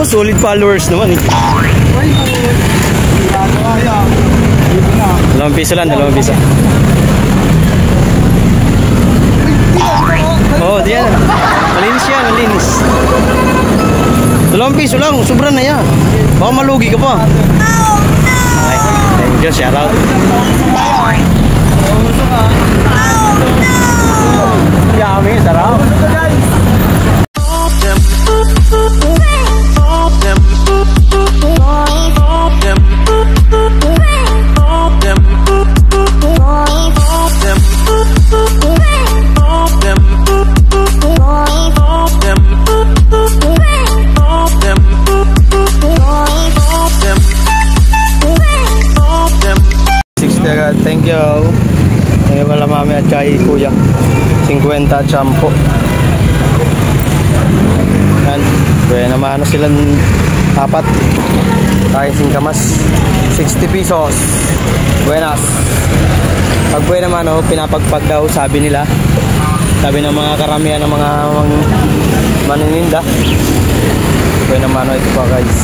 Oh, solid followers naman eh. 2 piso lang, 2 piso. Oh, diyan. Malinis yan, malinis. 2 piso lang, sobra na yan. Baka malugi ka pa. Okay, thank you, shout out. Yummy, sarap. Thank you. Ngayon wala mami at kay kuya 50 at 10. Yan. Kaya naman ano silang 4 tayo singkamas 60 pesos. Buenas. Pag buhay naman pinapagpag daw sabi nila. Sabi ng mga karamihan ng mga manininda. Buhay naman ito pa guys.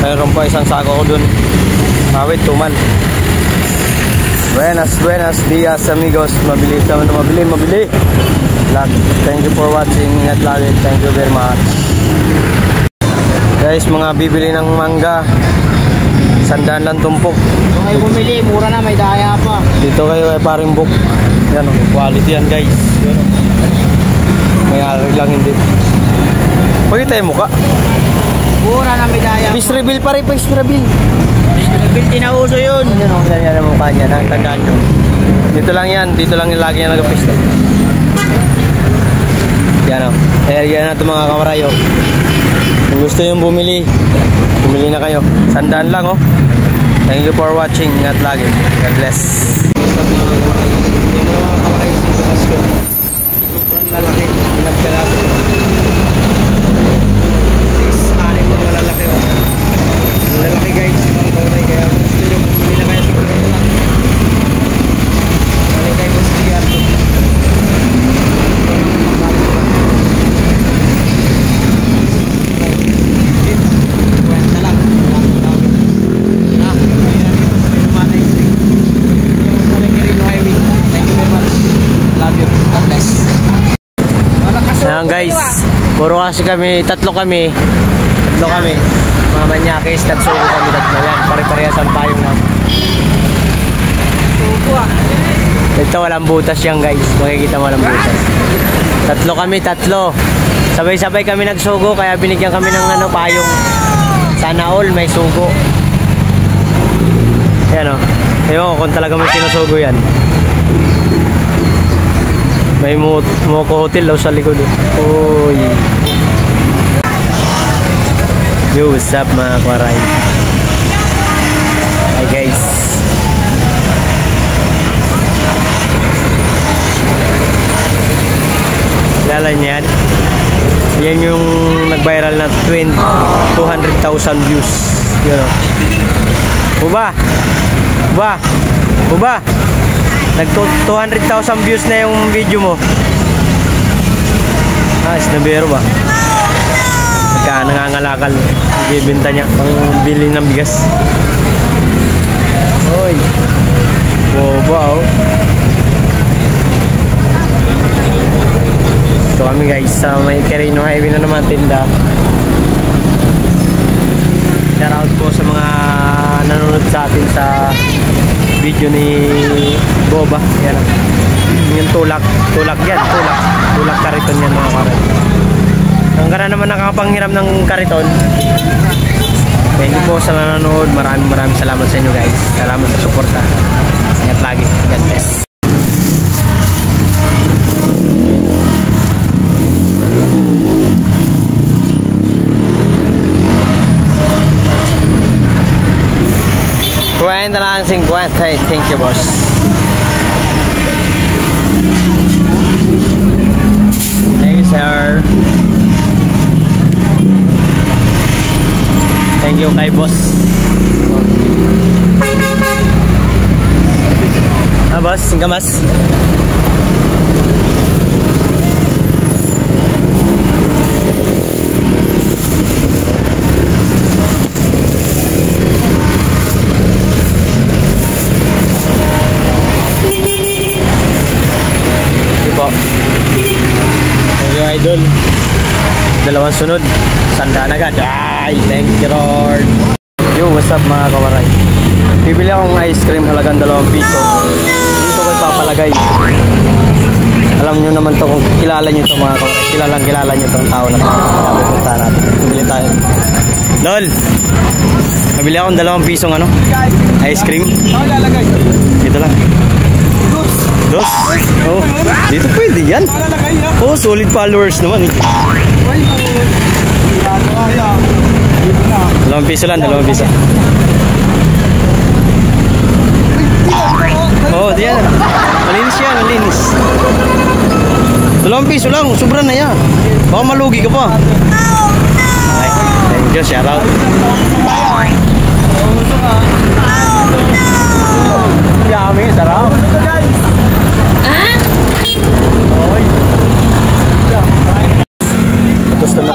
Mayroon pa isang sako ko dun. Awit tuman. Buenos dias amigos. Mabili naman, mabili. Thank you for watching. Ingat lagi. Thank you very much. Guys, mga bibili ng mangga. 100 lang tumpok. Kung kayo bumili, mura na, may daya pa. Dito kayo ay paring book. Yan o, quality yan guys. Yan o. May ari lang hindi. Pakita yung muka. Mura na, may daya pa. Fish reveal pa rin, fish reveal. Reveal din na uso yun. Yan o, ganyan ang mukha niya. Tandaan nyo. Dito lang yan. Dito lang yung lagi niya nag-fish. Yan o. Area na ito mga kamarayo. Kung gusto yung bumili na kayo. 100 lang o. Thank you for watching. Ingat lagi. God bless. Lalaki. Pinagkalado. 6-6 mo malalaki o. Lalaki guys. Kaya gusto nyo bumili na kayo siguro na. Balik kayo sa CR. Ayan guys, puro kasi kami, tatlo kami mga manyakis, nagsuko kami tatlo yan, pare-parehas ang payong lang. Ito walang butas yan guys, makikita mo walang butas. Tatlo, sabay-sabay kami nagsugo, kaya binigyan kami ng payong. Sana all may sugo. Yan o, ayun kung talaga may sinusugo yan. May Moco Hotel daw sa likod. Uy. Yo, what's up mga kwaray? Hi guys. Kilala niyo yan? Yan yung nag-viral na 200,000 views. Yun o. Buba! Nag 200,000 views na yung video mo. Isnabero ba? Nangangalakal. Ibibenta niya pang bili ng bigas. Oy. Wow. Ito kami guys sa may Quirino Highway na naman tinda. Shout out po sa mga nanonood sa atin sa video ni Boba. Yan yung tulak yan, tulak kariton yan mga karat. Ang gana naman nakakapanghiram ng kariton. Thank you po sa nanonood. Maraming salamat sa inyo guys. Salamat sa suporta. Ingat lagi. God bless. Kuwain na lang 50. Thank you boss. Thank you sir. Thank you kay boss. Boss, singkamas. idol. Dalawang sunod. Sandaan agad. Ay, thank you Lord. Yo, what's up mga kawaray? Bibili akong ice cream halagang 2 piso. Dito ko ipapalagay. Alam nyo naman to kung kilala nyo to mga kawaray. Kilala nyo to ang tao na to. Pupunta natin. Bibili tayo. Lol! Nabili akong 2 pisong ano? Ice cream. Dito lang. Dos? Oh, dito pwede yan. Oh, solid followers naman. 2 piso lang, 2 piso. Oh, diyan. Malinis yan, malinis. 2 piso lang, sobra na yan. Baka malugi ka pa. Ay, thank you, shout out. Yummy, sarap. Gusto na.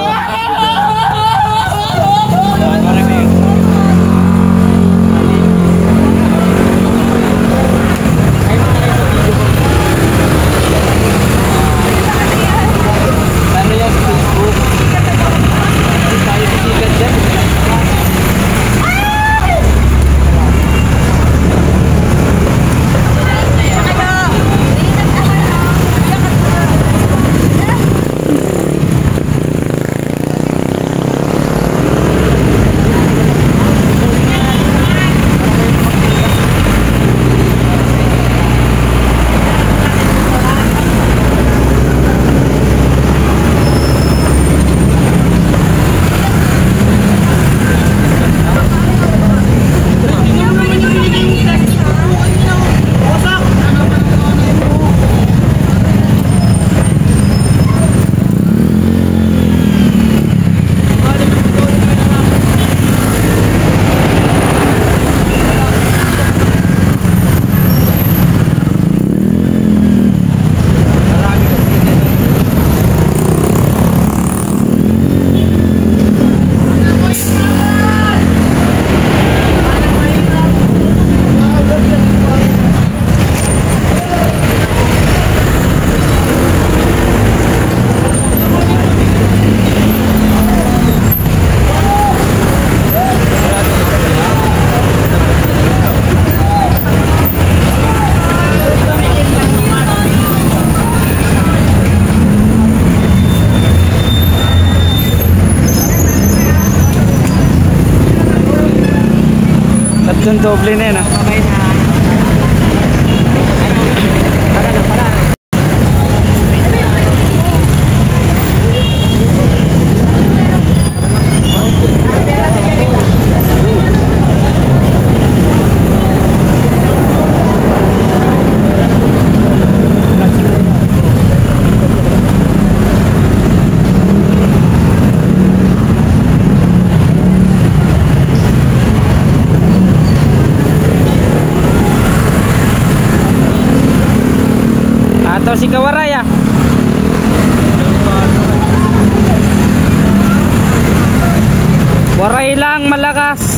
Tatlong doble na yan ah. Ito si Kawaray ah. Waray lang malakas.